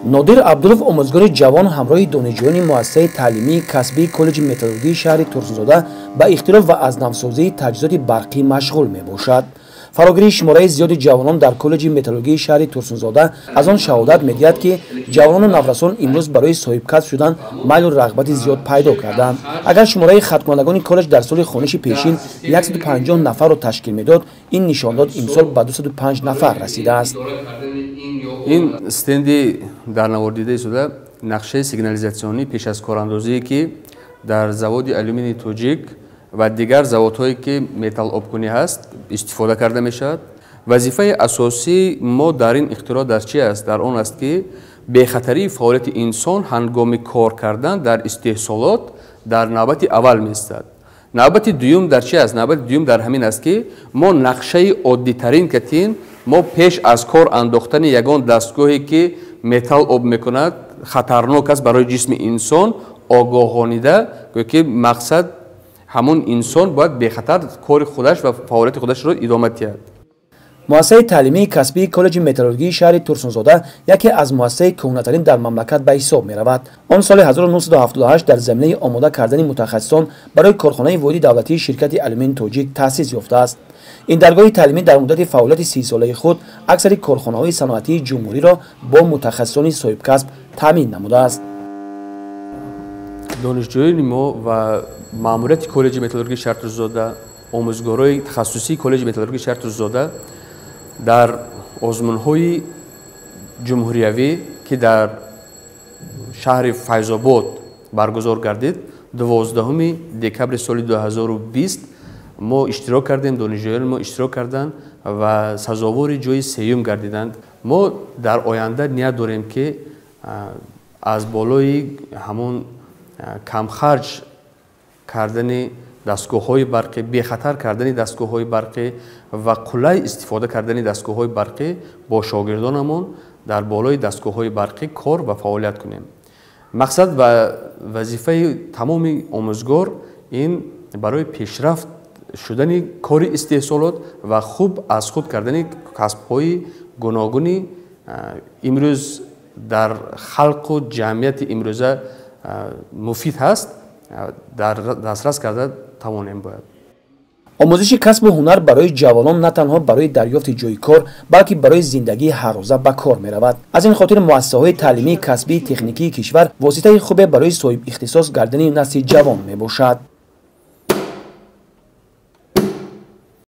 نادر عبدالله آموزگار جوان همراه دانشجویان مؤسسه تعلیمی کسبی کالج متالورژی شهر ترسونزاده به اختراع و از نوسازی تجهیزات برقی مشغول می باشد. فراگیری شماره زیاد جوانان در کالج متالورژی شهر ترسونزاده از آن شهادت می‌دهد که جوانان نورسان امروز برای صاحب کسب شدن میل و رغبت زیاد پیدا کردند. اگر شماره ختم کنندگان کالج در سال خوانش پیشین 150 نفر را تشکیل میداد، این نشانداد امسال به 205 نفر رسیده است. این استندی در نواردیده شده نقشه سیگنالیزاسیونی پیش از کاراندازی که در زواد آلومینی توجیک و دیگر زوادهایی که متال آبکنی هست استفاده کرده می شود. وظیفه اساسی ما در این اختراع در چی است؟ در آن است که به خطری فعالیت انسان هنگام کار کردن در استحصالات در نوبت اول می استد. نوبت دوم در چی است؟ نوبت دوم در همین است که ما نقشه عادی ترین کتین ما پیش از کار انداختن یگان دستگاهی که متال آب میکند خطرناک است برای جسم انسان آگاهانیده که مقصد همون انسان باید به خطر کار خودش و فعالیت خودش را ادامه دهد. مؤسسه تعلیمی کسبی کالج متالورژی شهر ترسونزاده یکی از مؤسسه کهنه‌ترین در مملکت به حساب می رود. آن سال 1978 در زمینه آماده کردن متخصصان برای کارخانه واحد دولتی شرکت آلومین توجیک تأسیس یافته است. این درگاه تعلیمی در مدت فعالیت 30 ساله خود اکثر کارخانه‌های صنعتی جمهوری را با متخصصان صاحب کسب تامین نموده است. دانشجویان ما و ماموریت کالج متالورژی شهر ترسونزاده، آموزگارای تخصصی کالج متالورژی شهر ترسونزاده در آزمون‌های جمهوریوی که در شهر فیض‌آباد برگزار گردید 12 دکبر سال 2020 ما اشتراک کردیم، دانشجویان ما اشتراک کردند و سزاوار جای سوم گردیدند. ما در آینده نیت داریم که از بالای همون کم خرج کردن دستگاه‌های برقی، بی خطر کردن دستگاه‌های برقی و قلع استفاده کردن دستگاه‌های برقی با شاگردانمون در بالای دستگاه‌های برقی کار و فعالیت کنیم. مقصد و وظیفه تمام آموزگار این برای پیشرفت شدن کار استحصالات و خوب از خود کردن کسب‌های گوناگونی امروز در خلق و جمعیت امروزه مفید هست در دسترس کرده توانیم باید. آموزش کسب و هنر برای جوانان نه تنها برای دریافت جای کار بلکه برای زندگی هر روزه به کار می رود. از این خاطر مؤسسه‌های تعلیمی کسبی تکنیکی کشور واسطه خوب برای صاحب اختصاص گردنی نسل جوان می باشد.